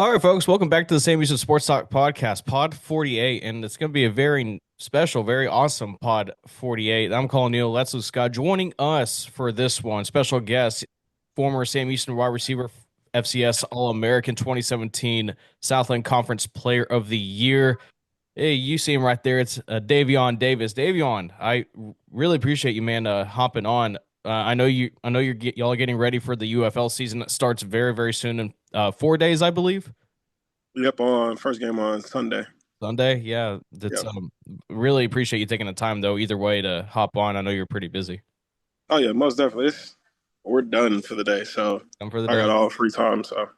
All right, folks, welcome back to the Sam Houston Sports Talk podcast, Pod 48, and it's going to be a very special, very awesome Pod 48. I'm calling Neil Let's Scott. Joining us for this one, special guest, former Sam Houston wide receiver, FCS All-American 2017 Southland Conference Player of the Year. Hey, you see him right there. It's Davion Davis. Davion, I really appreciate you, man, hopping on. Y'all are getting ready for the UFL season that starts very, very soon in 4 days, I believe. Yep, on first game on Sunday. Sunday, yeah. That's Yep. really appreciate you taking the time though. Either way to hop on. I know you're pretty busy. Oh yeah, most definitely. We're done for the day, so Come for the I got day. all free time. So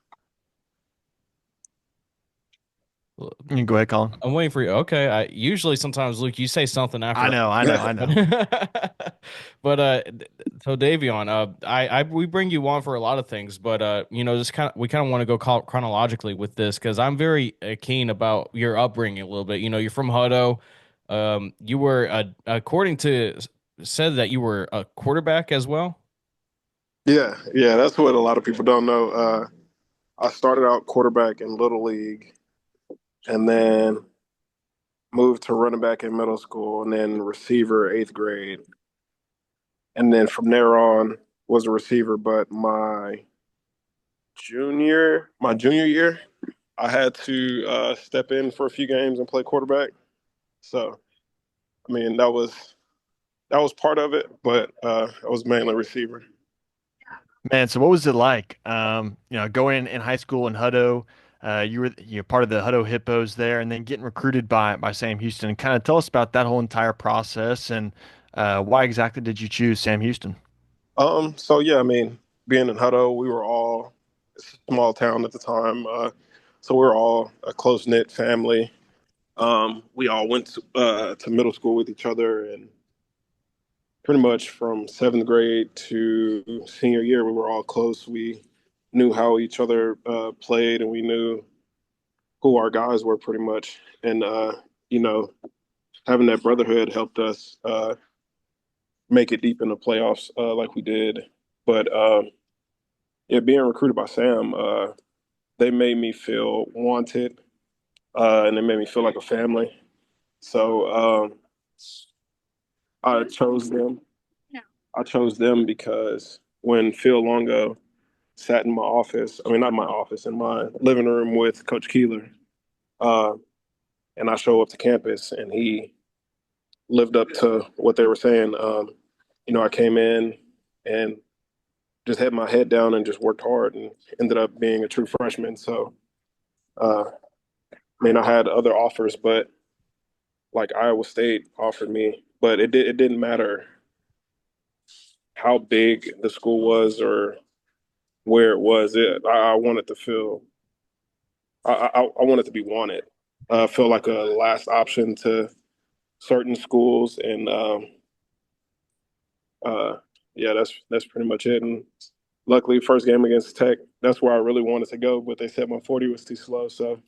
You can go ahead, Colin. I'm waiting for you. Okay. I usually sometimes Luke, you say something I after, know, I know, I know. but so Davion, we bring you on for a lot of things, but just we kind of want to go chronologically with this because I'm very keen about your upbringing a little bit. You know, you're from Hutto. You were according to said that you were a quarterback as well. yeah, that's what a lot of people don't know. I started out quarterback in Little League, and then moved to running back in middle school, and then receiver eighth grade, and then from there on was a receiver. But my junior year, I had to step in for a few games and play quarterback. So I mean that was part of it, but I was mainly receiver. Man, so what was it like? Going in high school in Hutto, you're part of the Hutto Hippos there, and then getting recruited by Sam Houston. Kind of tell us about that whole entire process and why exactly did you choose Sam Houston? So yeah, I mean, being in Hutto, we were all it's a small town at the time, so we were all a close knit family. We all went to middle school with each other, and pretty much from seventh grade to senior year, we were all close. We knew how each other played, and we knew who our guys were pretty much. And you know, having that brotherhood helped us make it deep in the playoffs like we did. But yeah, being recruited by Sam, they made me feel wanted, and they made me feel like a family. So I chose them. I chose them because when Phil Longo sat in my office, I mean, not my office, in my living room with Coach Keeler, uh, and I show up to campus, and he lived up to what they were saying. I came in and just had my head down and just worked hard and ended up being a true freshman. So, I mean, I had other offers, but like Iowa State offered me, but it didn't matter how big the school was or where it was. I wanted to feel I wanted to be wanted. Feel like a last option to certain schools, and uh, yeah, that's pretty much it. And luckily, first game against Tech, that's where I really wanted to go, but they said my 40 was too slow, so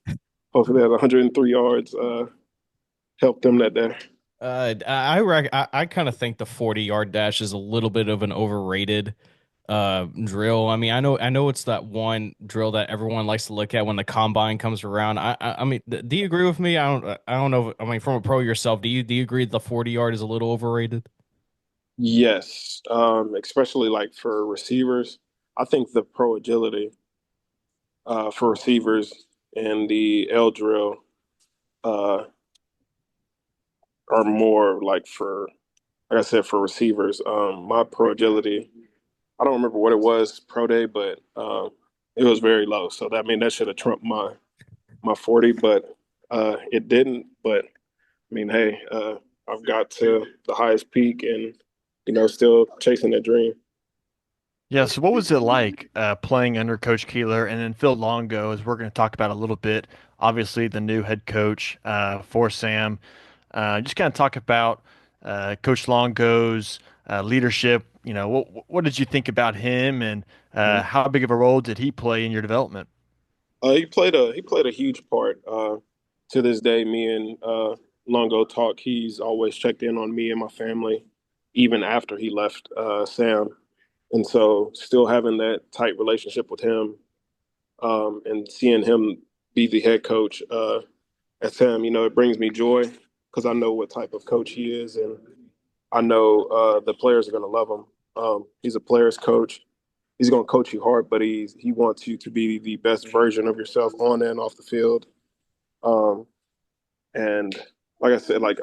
hopefully that 103 yards helped them that day. I kind of think the 40-yard dash is a little bit of an overrated drill. I mean, I know it's that one drill that everyone likes to look at when the combine comes around. I mean, do you agree with me? I don't know. I mean, from a pro yourself, do you agree the 40-yard is a little overrated? Yes, especially like for receivers. I think the pro agility for receivers and the L drill uh, are more like I said, for receivers. My pro agility, I don't remember what it was pro day, but it was very low. So that I mean that should have trumped my 40, but it didn't. But I mean, hey, I've got to the highest peak, and still chasing that dream. Yeah, so what was it like playing under Coach Keeler and then Phil Longo, as we're going to talk about a little bit, obviously the new head coach for Sam. Just kind of talk about Coach Longo's leadership. What did you think about him and how big of a role did he play in your development? He played a huge part. To this day, me and Longo talk. He's always checked in on me and my family, even after he left Sam. And so, still having that tight relationship with him, and seeing him be the head coach at Sam, it brings me joy because I know what type of coach he is, and I know the players are going to love him. He's a player's coach. He's going to coach you hard, but he wants you to be the best version of yourself on and off the field. Um, and like I said, my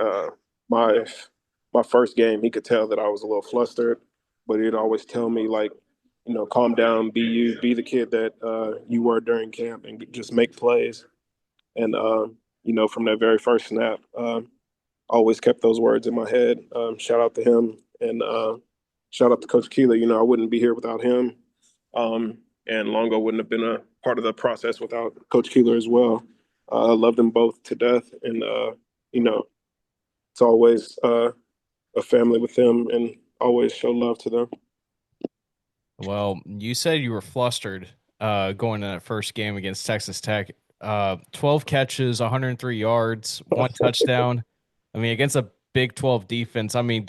my first game, he could tell that I was a little flustered, but he'd always tell me like, calm down, be you, be the kid that you were during camp, and just make plays. And from that very first snap, always kept those words in my head. Shout out to him, and shout out to Coach Keeler. I wouldn't be here without him, and Longo wouldn't have been a part of the process without Coach Keeler as well. I love them both to death, and it's always a family with them, and always show love to them. Well, you said you were flustered going to that first game against Texas Tech. 12 catches, 103 yards, one touchdown. I mean, against a Big 12 defense. I mean,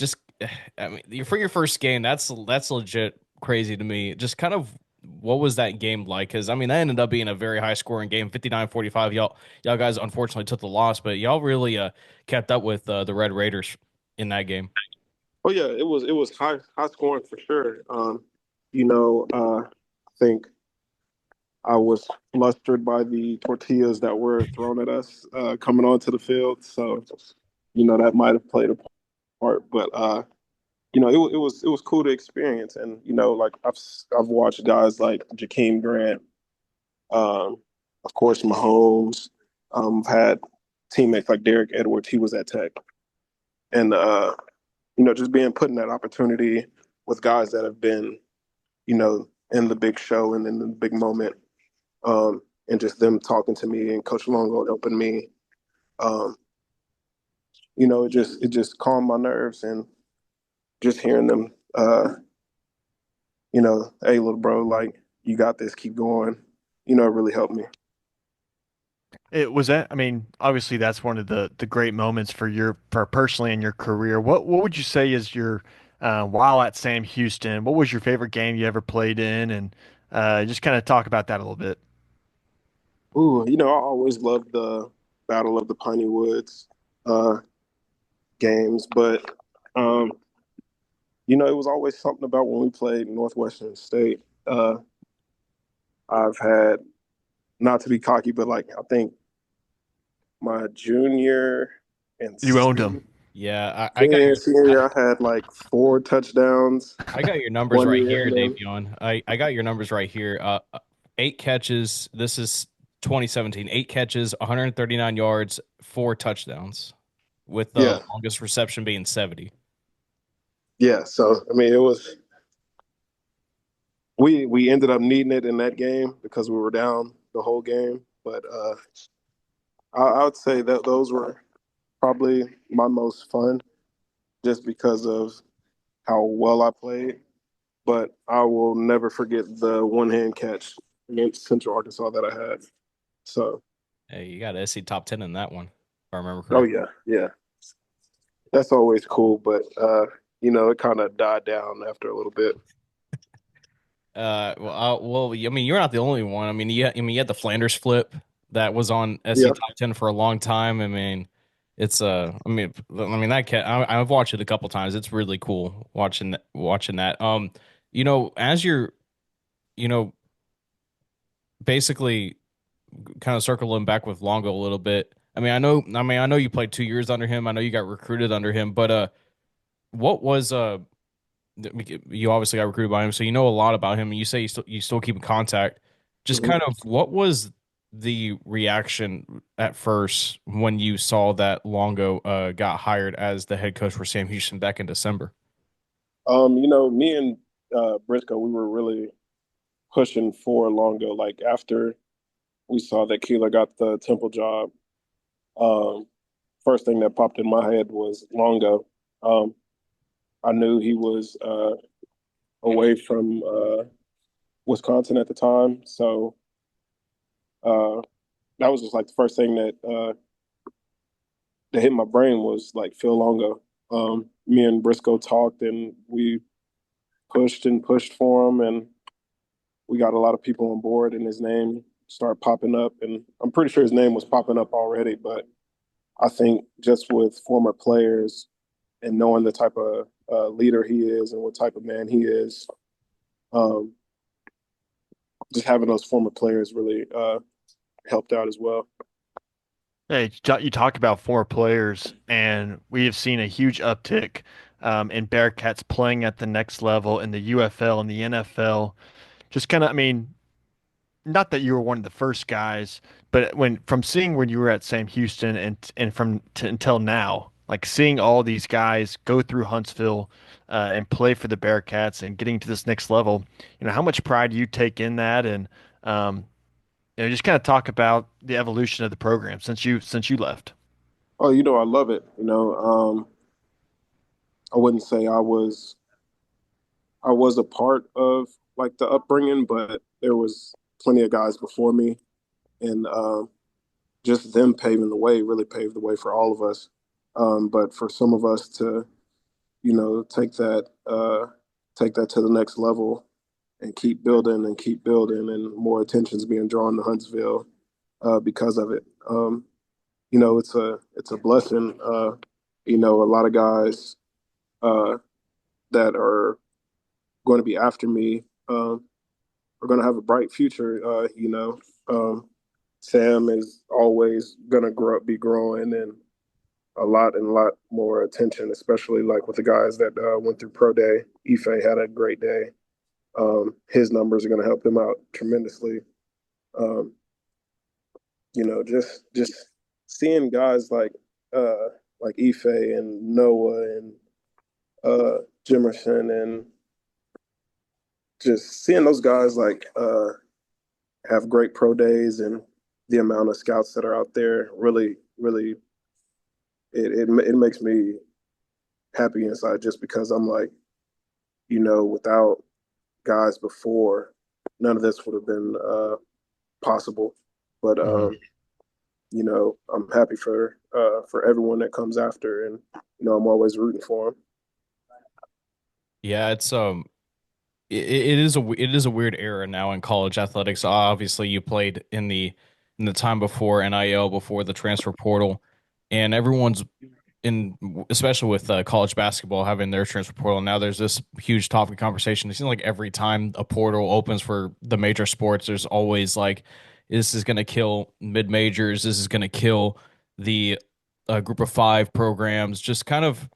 for your first game, that's legit crazy to me. Just kind of what was that game like? Because I mean, that ended up being a very high scoring game, 59-45. Y'all guys unfortunately took the loss, but y'all really kept up with the Red Raiders in that game. Oh yeah, it was high scoring for sure. I think I was flustered by the tortillas that were thrown at us coming onto the field. So, that might have played a part. But it was cool to experience. And like I've watched guys like Jakeem Grant, of course Mahomes. I've had teammates like Derek Edwards. He was at Tech, and just being put in that opportunity with guys that have been, in the big show and in the big moment, and just them talking to me and Coach Longo helping me, um, it just calmed my nerves, and just hearing them, hey little bro, like you got this, keep going, it really helped me. It was that. I mean, obviously, that's one of the great moments for personally in your career. What would you say is your while at Sam Houston? What was your favorite game you ever played in? And just kind of talk about that a little bit. Ooh, I always loved the Battle of the Piney Woods uh, games, but it was always something about when we played Northwestern State. I've had, not to be cocky, but like I think my junior and You owned them. Yeah, senior year, I had like 4 touchdowns I got your numbers one right year, here, and then Davion. I got your numbers right here. 8 catches. This is 2017. 8 catches, 139 yards, 4 touchdowns, with the yeah, longest reception being 70. yeah. So I mean, it was we ended up needing it in that game because we were down the whole game. But I would say that those were probably my most fun, just because of how well I played. But I will never forget the one hand catch against Central Arkansas that I had. So, Hey, you got SC top 10 in that one, if I remember oh correctly. yeah, yeah, that's always cool. But it kind of died down after a little bit. I mean, you're not the only one. You had the Flanders flip that was on SC Yeah, top 10 for a long time. I mean, that cat. I've watched it a couple times. It's really cool watching that. As you're, you know, basically kind of circling back with Longo a little bit. I know you played 2 years under him. I know you got recruited under him, but what was you obviously got recruited by him, so you know a lot about him, and you say you still keep in contact. Just hmm kind of what was the reaction at first when you saw that Longo got hired as the head coach for Sam Houston back in December? me and Briscoe, we were really pushing for Longo. Like after we saw that Keeler got the Temple job, um, first thing that popped in my head was Longo. Um, I knew he was away from Wisconsin at the time, so uh, that was just like the first thing that hit my brain was like Phil Longo. Me and Briscoe talked, and we pushed and pushed for him, and we got a lot of people on board in his name. start popping up, and I'm pretty sure his name was popping up already. But I think just with former players and knowing the type of leader he is and what type of man he is, um, just having those former players really helped out as well. Hey, you talk about former players, and we have seen a huge uptick in Bearcats playing at the next level in the UFL and the NFL. Just kind of, I mean, not that you were one of the first guys, but when from seeing when you were at Sam Houston and until now, like seeing all these guys go through Huntsville and play for the Bearcats and getting to this next level, how much pride do you take in that, and um, just kind of talk about the evolution of the program since you left. Oh, I love it. I wouldn't say I was a part of like the upbringing, but there was plenty of guys before me, and just them paving the way really paved the way for all of us. But for some of us to, take that to the next level and keep building, and more attention's being drawn to Huntsville because of it. It's a blessing. A lot of guys uh, that are going to be after me are going to have a bright future. Sam is always going to be growing, and a lot more attention, especially like with the guys that went through pro day. Ife had a great day. His numbers are going to help him out tremendously. Um, just seeing guys like Ife and Noah and Jimerson, and just seeing those guys have great pro days, and the amount of scouts that are out there really, really, it makes me happy inside, just because I'm like, without guys before, none of this would have been possible. But Mhm. I'm happy for everyone that comes after, and I'm always rooting for them. Yeah, it is a weird era now in college athletics. Obviously, you played in the time before NIL, before the transfer portal, and everyone's in, especially with college basketball having their transfer portal. Now there's this huge topic of conversation. It seems like every time a portal opens for the major sports, there's always like, this is going to kill mid majors. This is going to kill the group of five programs. Just kind of,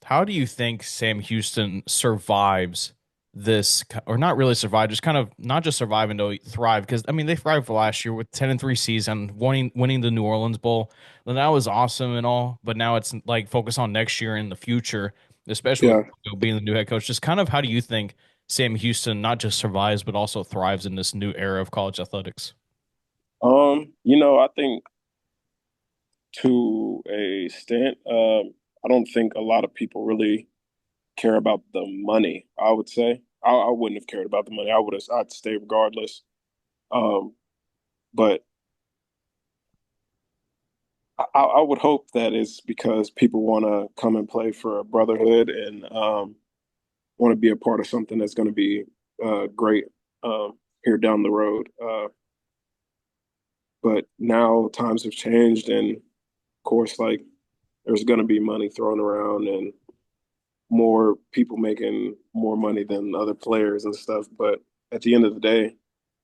how do you think Sam Houston survives this, or not really survive, just kind of not just survive and thrive? Because I mean, they thrived last year with 10-3 season, winning the New Orleans Bowl. And that was awesome and all, but now it's like focus on next year and the future, especially with Yeah. Longo being the new head coach. Just kind of, how do you think Sam Houston not just survives but also thrives in this new era of college athletics? I think to a extent, I don't think a lot of people really care about the money. I would say I wouldn't have cared about the money. I'd stay regardless. Um, but I would hope that it's because people want to come and play for a brotherhood, and want to be a part of something that's going to be great here down the road. But now times have changed, and of course, like there's going to be money thrown around, and more people making more money than other players and stuff. But at the end of the day,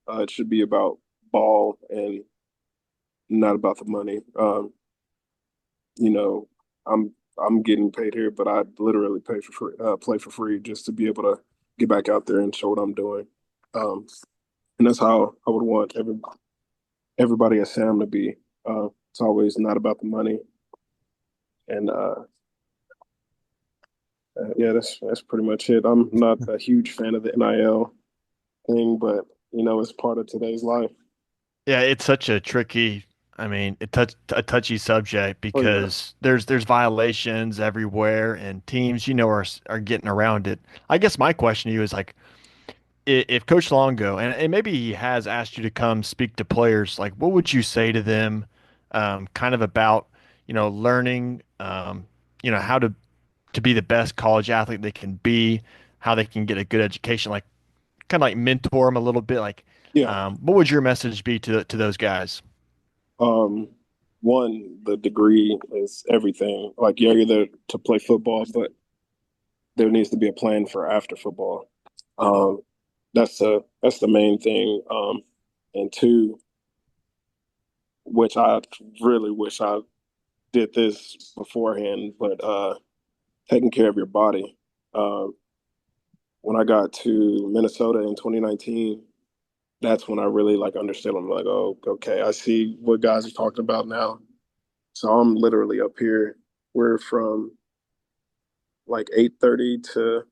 it should be about ball and not about the money. You know, I'm I'm getting paid here, but I literally pay for free, play for free just to be able to get back out there and show what I'm doing. Um, and that's how I would want everybody at Sam to be. It's always not about the money, and yeah, that's pretty much it. I'm not a huge fan of the NIL thing, but it's part of today's life. Yeah, it's such a tricky, I mean, a touchy subject Oh yeah, because there's violations everywhere and teams, are getting around it. I guess my question to you is like, if Coach Longo, and maybe he has asked you to come speak to players, like what would you say to them, kind of about, learning, how to be the best college athlete they can be, how they can get a good education, like kind of like mentor them a little bit, like Yeah. What would your message be to those guys? Um, One, the degree is everything. Like, yeah, you're there to play football, but there needs to be a plan for after football. Um, that's the main thing. And two, which I really wish I did this beforehand, but taking care of your body. Uh, when I got to Minnesota in 2019, that's when I really like understood. I'm like, oh, okay, I see what guys are talking about now. So I'm literally up here. We're from like 8:30 to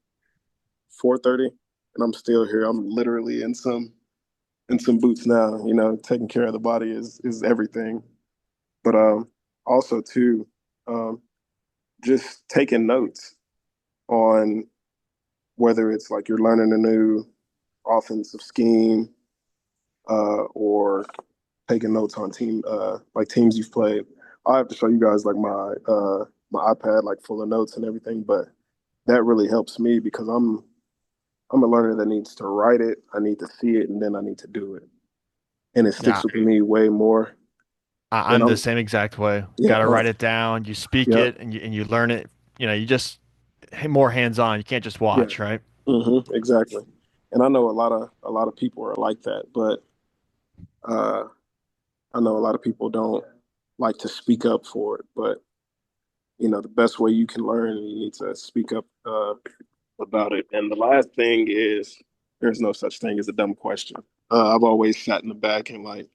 4:30, and I'm still here. I'm literally in some boots now. Taking care of the body is everything. But also too, um, just taking notes on whether it's like you're learning a new offensive scheme or taking notes on like teams you've played. I have to show you guys like my iPad like full of notes and everything, but that really helps me because I'm a learner that needs to write it, I need to see it, and then I need to do it, and it Yeah, sticks with me way more. And I'm the I'm same exact way. yeah, Got to write it down. You speak yeah, it, and you learn it. You just more hands on. You can't just yeah, watch, right? exactly. And I know a lot of people are like that, but uh, I know a lot of people don't like to speak up for it. But the best way you can learn, you need to speak up about it. And the last thing is, there's no such thing as a dumb question. I've always sat in the back and like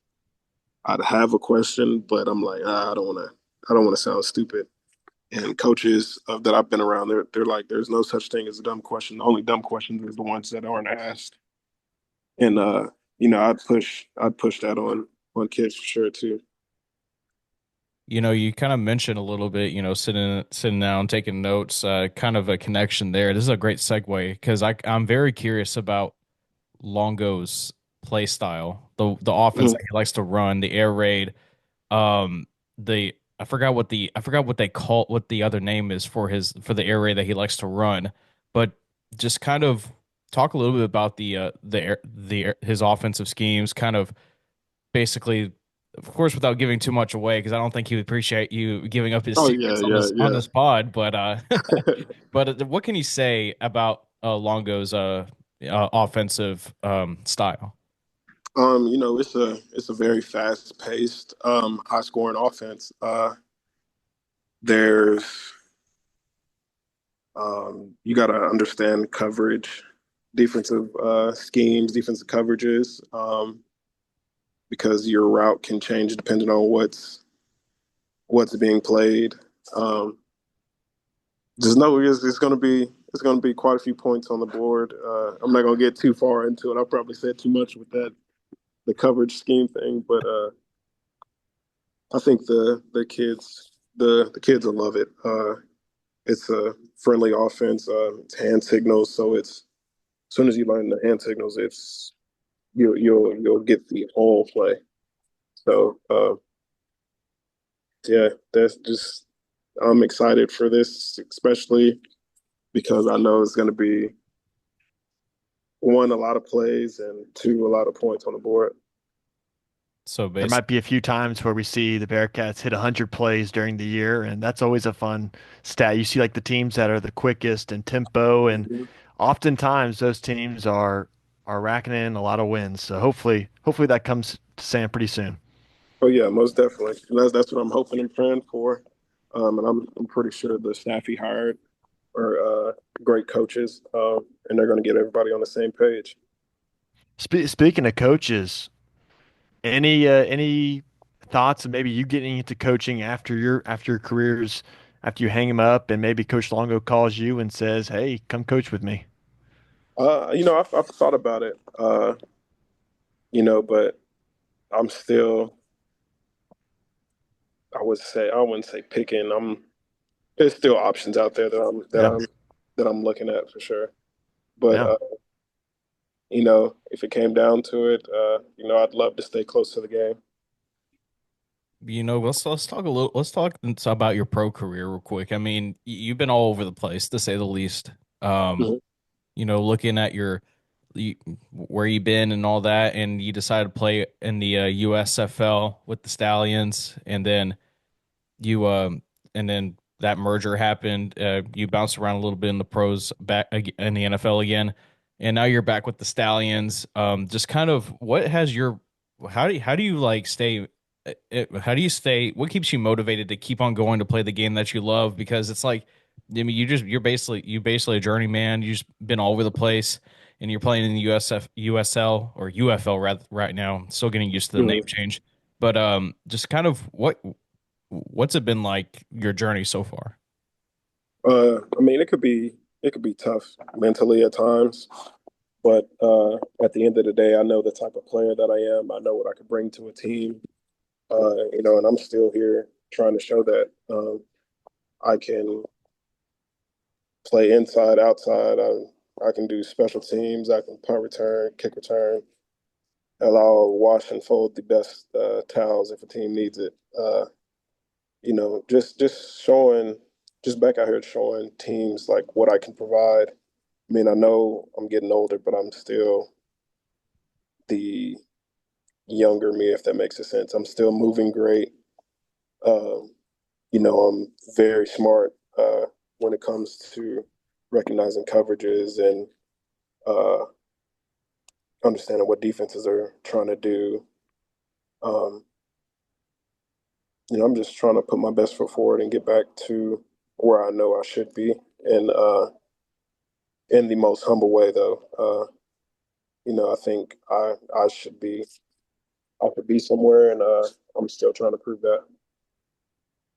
I'd have a question, but I'm like, I don't want to sound stupid. And coaches that I've been around, they're like, there's no such thing as a dumb question. The only dumb questions is the ones that aren't asked. And I'd push that on kids for sure too. You kind of mentioned a little bit, sitting down, taking notes, kind of a connection there. This is a great segue because I'm very curious about Longo's play style, the offense Mhm. that he likes to run, the air raid. The I forgot what the other name is for the air raid that he likes to run, but just kind of talk a little bit about his offensive schemes, kind of basically, of course, without giving too much away, because I don't think he would appreciate you giving up his Oh yeah, secrets on yeah, this pod. But yeah. but what can you say about Longo's offensive style? It's a very fast paced, high scoring offense. There's You got to understand coverage, defensive schemes, defensive coverages, because your route can change depending on what's being played. Um, just know it's going to be quite a few points on the board. I'm not going to get too far into it. I probably said too much with that the coverage scheme thing, but I think the kids will love it. It's a friendly offense. It's hand signals, so it's as soon as you learn the hand signals, it's you'll get the whole play. So yeah, that's just I'm excited for this, especially because I know it's going to be one, a lot of plays, and two, a lot of points on the board. So There basically, might be a few times where we see the Bearcats hit 100 plays during the year, and that's always a fun stat. You see like the teams that are the quickest in tempo, and Mhm. oftentimes those teams are racking in a lot of wins. So hopefully that comes to Sam pretty soon. Oh yeah, most definitely. And that's what I'm hoping and praying for. And I'm pretty sure the staff he hired are great coaches, and they're going to get everybody on the same page. Speaking of coaches, any thoughts of maybe you getting into coaching after your careers after you hang him up and maybe Coach Longo calls you and says, "Hey, come coach with me." I've thought about it, but I'm still, I wouldn't say picking. There's still options out there that Yeah, I'm looking at for sure. But yeah. if it came down to it, I'd love to stay close to the game. let's talk about your pro career real quick. I mean, you've been all over the place to say the least. Um, Mhm. looking at your where you been and all that, and you decided to play in the USFL with the Stallions, and then that merger happened. You bounced around a little bit in the pros, back in the NFL again, and now you're back with the Stallions. Just kind of what has your how do you like stay? How do you stay? What keeps you motivated to keep on going to play the game that you love? Because it's like, I mean, you're basically a journeyman. You've just been all over the place, and you're playing in the USL or UFL right now. Still getting used to the name Mhm. change, but just kind of what's it been like your journey so far? I mean, it could be tough mentally at times, but at the end of the day, I know the type of player that I am. I know what I could bring to a team. And I'm still here trying to show that I can play inside, outside. I can do special teams. I can punt return, kick return. Allow wash and fold the best towels if a team needs it. Just showing, just back out here showing teams like what I can provide. I mean, I know I'm getting older, but I'm still the younger me, if that makes a sense. I'm still moving great. Um, I'm very smart when it comes to recognizing coverages and uh, understanding what defenses are trying to do. Um, I'm just trying to put my best foot forward and get back to where I know I should be, and in the most humble way, though. I think I should be somewhere, and I'm still trying to prove that.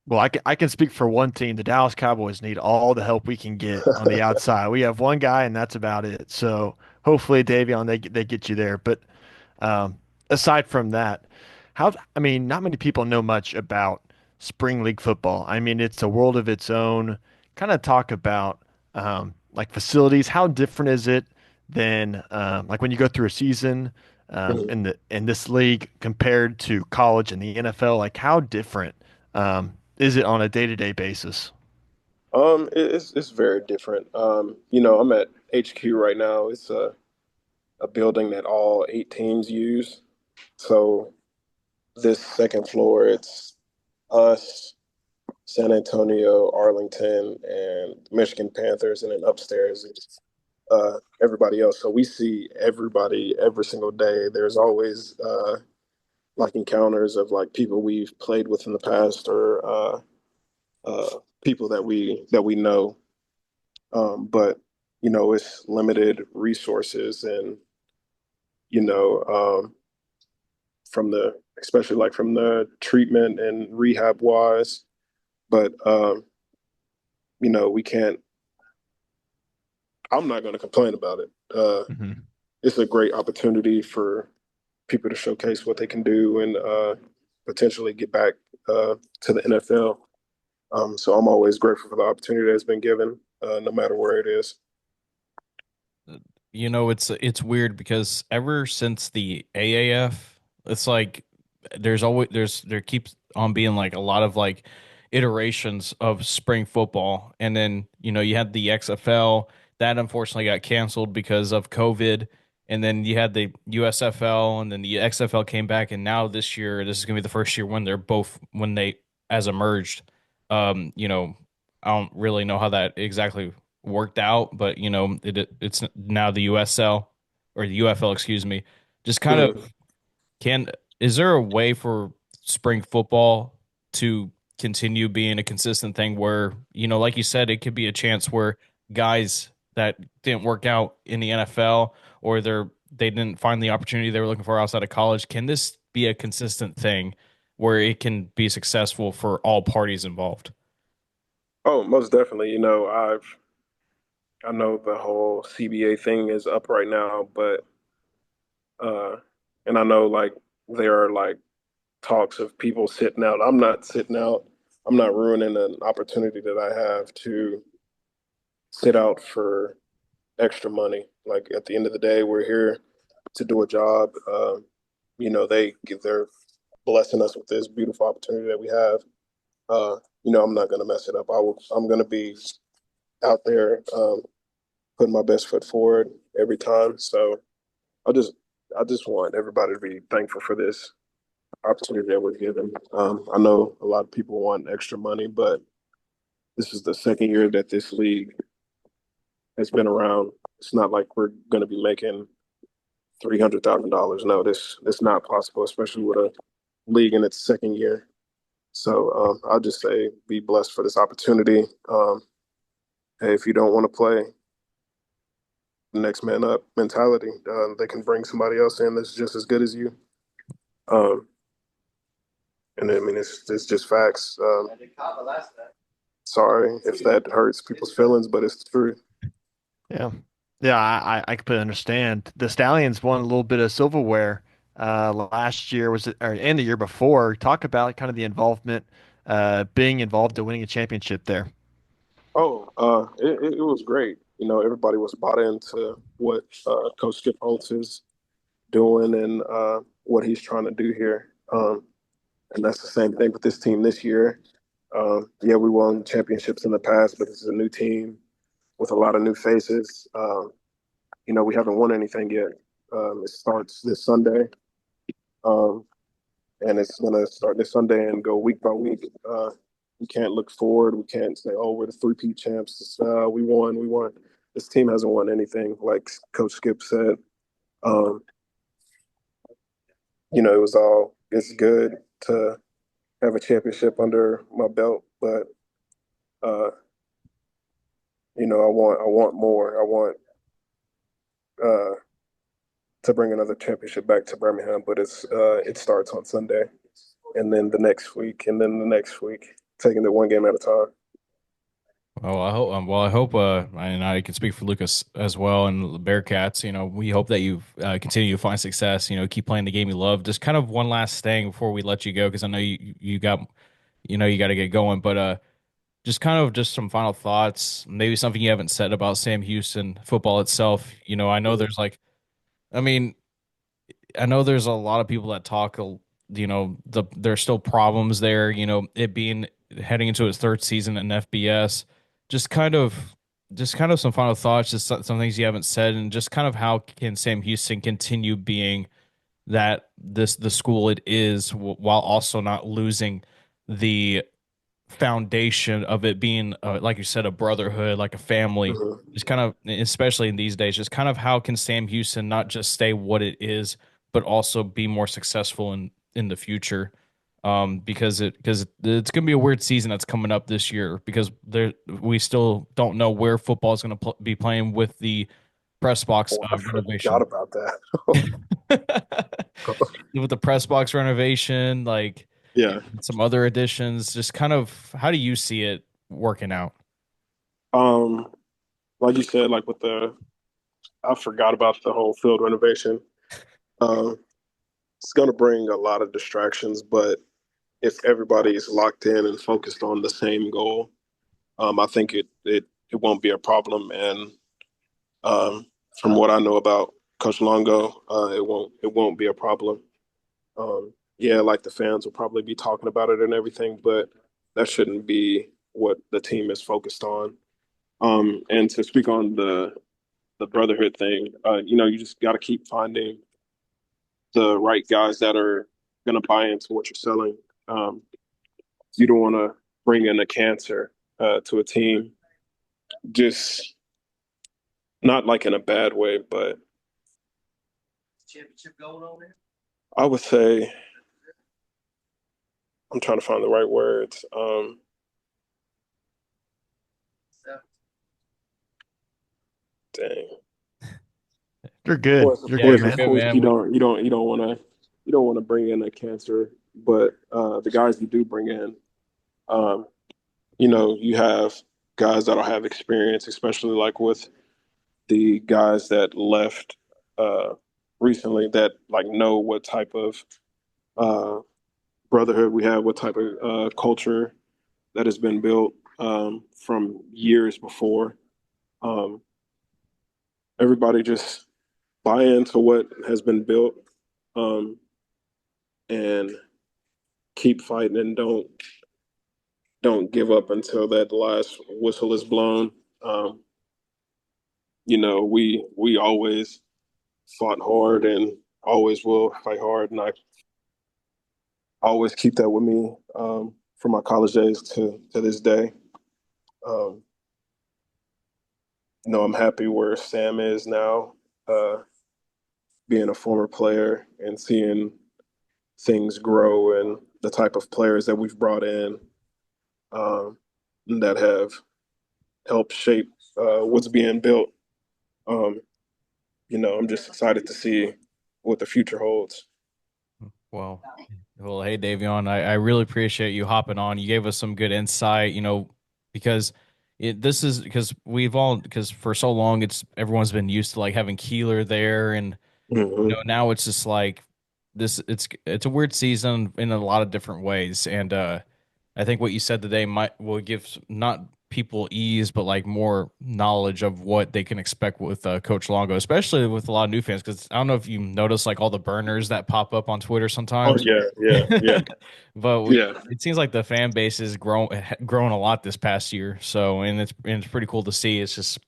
Well, I can speak for one team. The Dallas Cowboys need all the help we can get on the outside. We have one guy, and that's about it. So hopefully, Davion, they get you there. But um, aside from that, I mean, not many people know much about spring league football. I mean, it's a world of its own. Kind of talk about like facilities. How different is it than like when you go through a season Mhm. in this league compared to college and the NFL? Like how different is it on a day-to-day basis? It's very different. I'm at HQ right now. It's a building that all 8 teams use. So this second floor, it's us, San Antonio, Arlington, and Michigan Panthers, and then upstairs is everybody else. So we see everybody every single day. There's always like encounters of like people we've played with in the past or people that we know. But it's limited resources, and you know, from the especially like from the treatment and rehab wise. But we can't. I'm not going to complain about it. Hmm. It's a great opportunity for people to showcase what they can do and potentially get back to the NFL. So I'm always grateful for the opportunity that's been given, no matter where it is. It's weird because ever since the AAF, it's like there keeps on being like a lot of like iterations of spring football, and then you had the XFL that unfortunately got canceled because of COVID, and then you had the USFL, and then the XFL came back, and now this year this is gonna be the first year when they're both when they as emerged. Um, you know, I don't really know how that exactly worked out, but it's now the USL or the UFL, excuse me. Just kind of Mhm. can is there a way for spring football to continue being a consistent thing where, like you said, it could be a chance where guys that didn't work out in the NFL or they didn't find the opportunity they were looking for outside of college, can this be a consistent thing where it can be successful for all parties involved? Oh, most definitely. I know the whole CBA thing is up right now, but uh, and I know like there are like talks of people sitting out. I'm not sitting out. I'm not ruining an opportunity that I have to sit out for extra money. Like at the end of the day, we're here to do a job. They're blessing us with this beautiful opportunity that we have. I'm not going to mess it up. I'm going to be out there putting my best foot forward every time. So I just I just want everybody to be thankful for this opportunity that we're given. I know a lot of people want extra money, but this is the second year that this league has been around. It's not like we're going to be making $300,000. No, this not possible, especially with a league in its second year. So I'll just say be blessed for this opportunity. Hey, if you don't want to play, next man up mentality. They can bring somebody else in that's just as good as you. Um, and I mean, it's just facts. Sorry if that hurts people's feelings, but it's the truth. Yeah. Yeah, I completely understand. The Stallions won a little bit of silverware last year, was it, or and the year before. Talk about kind of the involvement, being involved in winning a championship there. Oh, it was great. You know, everybody was bought into what Coach Skip Holtz is doing and what he's trying to do here. And that's the same thing with this team this year. Yeah, we won championships in the past, but this is a new team with a lot of new faces. You know, we haven't won anything yet. It starts this Sunday, um, and it's going to start this Sunday and go week by week. We can't look forward. We can't say, "Oh, we're the three-peat champs. We won. We won." This team hasn't won anything, like Coach Skip said. Um, you know, it's good to have a championship under my belt, but uh, you know, I want more. I want uh, to bring another championship back to Birmingham, but it starts on Sunday, and then the next week, and then the next week, taking it one game at a time. Oh, I hope. I hope. And I can speak for Lucas as well, and the Bearcats. You know, we hope that you continue to find success. You know, keep playing the game you love. Just kind of one last thing before we let you go, because I know you got, you got to get going. But just kind of just some final thoughts. Maybe something you haven't said about Sam Houston football itself. You know, I know there's like, I mean, I know there's a lot of people that talk. There's still problems there. You know, it being heading into its third season in FBS just kind of some final thoughts, just some things you haven't said, and just kind of how can Sam Houston continue being the school it is while also not losing the foundation of it being like you said, a brotherhood, like a family. Mm-hmm. Just kind of, especially in these days, just kind of how can Sam Houston not just stay what it is, but also be more successful in the future. Because it's going to be a weird season that's coming up this year, because we still don't know where football is going to be playing with the press box Oh, I forgot renovation. about that. With the press box renovation, like, Yeah. and some other additions, just kind of how do you see it working out? Um, like you said, like with I forgot about the whole field renovation. Um, it's going to bring a lot of distractions, but if everybody is locked in and focused on the same goal, I think it won't be a problem. And um, from what I know about Coach Longo, it won't be a problem. Yeah, like the fans will probably be talking about it and everything, but that shouldn't be what the team is focused on. And to speak on the brotherhood thing, you know, you just got to keep finding the right guys that are going to buy into what you're selling. You don't want to bring in a cancer to a team, just not like in a bad way, but championship going on there. I would say I'm trying to find the right words. Dang. You're good. Of You're good, You're course, of man. good, course, man. you don't want to bring in a cancer, but the guys you do bring in, um, you know, you have guys that'll have experience, especially like with the guys that left uh, recently that like know what type of uh, brotherhood we have, what type of culture that has been built from years before. Um, Everybody just buy into what has been built um, and keep fighting and don't give up until that last whistle is blown. Um, we always fought hard and always will fight hard, and I always keep that with me from my college days to this day. Um, I'm happy where Sam is now, being a former player and seeing things grow and the type of players that we've brought in um, that have helped shape what's being built. Um, I'm just excited to see what the future holds. Well, well, hey, Davion, I really appreciate you hopping on. You gave us some good insight, because this is because because for so long everyone's been used to like having Keeler there, and Mm-hmm. now it's just like it's a weird season in a lot of different ways, and I think what you said today will give not people ease, but like more knowledge of what they can expect with Coach Longo, especially with a lot of new fans. Because I don't know if you notice like all the burners that pop up on Twitter Oh sometimes, yeah, yeah, yeah, but yeah. it seems like the fan base has grown a lot this past year. So and it's pretty cool to see. It's just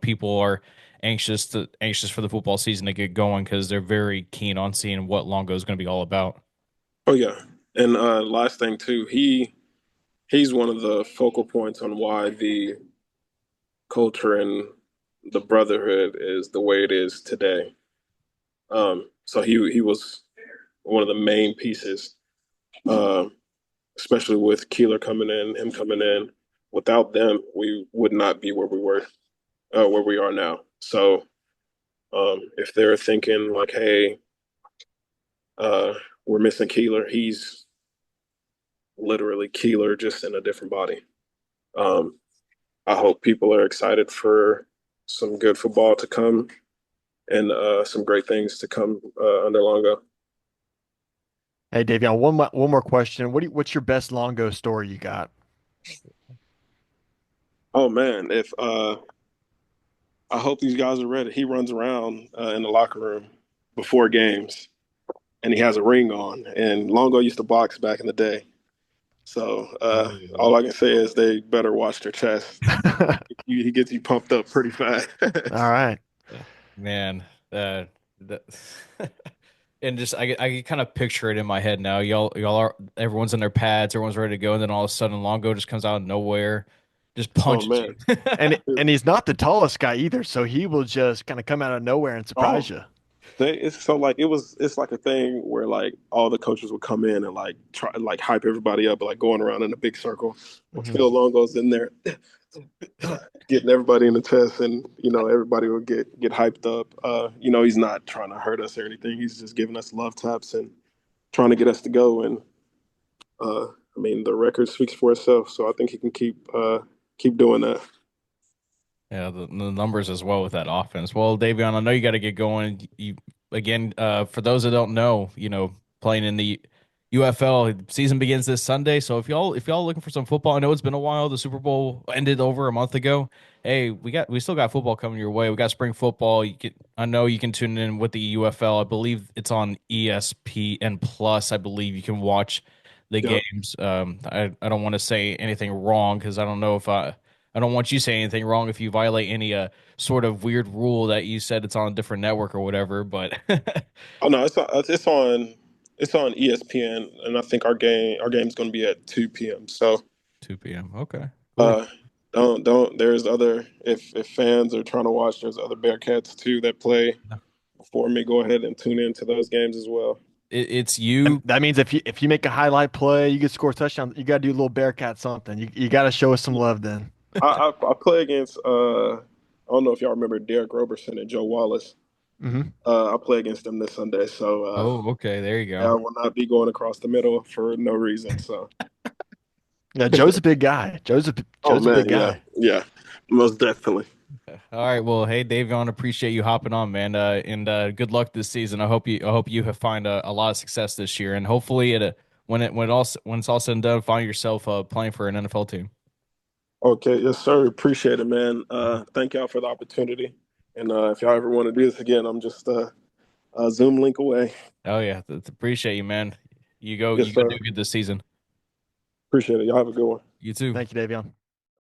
people are anxious for the football season to get going because they're very keen on seeing what Longo is going to be all about. Oh yeah. And last thing too, he's one of the focal points on why the culture and the brotherhood is the way it is today. So he was one of the main pieces, um, especially with Keeler coming in, him coming in. Without them, we would not be where we are now. So if they're thinking like, hey, uh, we're missing Keeler, he's literally Keeler just in a different body. Um, I hope people are excited for some good football to come and some great things to come under Longo. Hey, Davion, one more question. What's your best Longo story you got? Oh man, if I hope these guys are ready. He runs around in the locker room before games, and he has a ring on. And Longo used to box back in the day, so Oh. all I can say is they better watch their chest. He gets you pumped up pretty fast. All right. Man, that and just I kind of picture it in my head now. Y'all are everyone's in their pads, everyone's ready to go, and then all of a sudden Longo just comes out of nowhere, just Oh punches you. man. And he's not the tallest guy either, so he will just kind of come out of nowhere and surprise Oh, you. it's so like it's like a thing where like all the coaches would come in and like try like hype everybody up, like going around in a big circle. Well, Hmm. Phil Longo's in there getting everybody in the chest, and everybody will get hyped up. He's not trying to hurt us or anything. He's just giving us love taps and trying to get us to go. And I mean, the record speaks for itself, so I think he can keep doing that. Yeah, the numbers as well with that offense. Well, Davion, I know you got to get going. You again, for those that don't know, playing in the UFL season begins this Sunday. So if y'all looking for some football, I know it's been a while. The Super Bowl ended over a month ago. Hey, we still got football coming your way. We got spring football. I know you can tune in with the UFL. I believe it's on ESPN Plus. I believe you can watch the Yep. games. I don't want to say anything wrong because I don't know if I don't want you to say anything wrong if you violate any sort of weird rule that you said it's on a different network or whatever. But Oh no, it's on ESPN, and I think our game's going to be at 2 p.m. So 2 p.m. Okay, cool. uh, don't there's other if fans are trying to watch, there's other Bearcats too that play before me. Go ahead and tune in to those games as well. It's And you. that means if you make a highlight play, you get score a touchdown, you got to do a little Bearcat something. You got to show us some love then. I play against I don't know if y'all remember Derek Roberson and Joe Wallace. Hmm. I play against them this Sunday, so Oh, okay. There you I go. will not be going across the middle for no reason. So, Yeah, Joe's a big guy. oh Joe's a big man, yeah, guy. yeah, most definitely. All right. Well, hey, Davion, appreciate you hopping on, man. And good luck this season. I hope you have find a lot of success this year, and hopefully when it's all said and done, find yourself playing for an NFL team. Okay, yes, sir. Appreciate it, man. Thank y'all for the opportunity. And if y'all ever want to do this again, I'm just a Zoom link away. Oh yeah, appreciate you, man. You go Yes, do sir. good this season. Appreciate it. Y'all have a good one. You too. Thank you, Davion.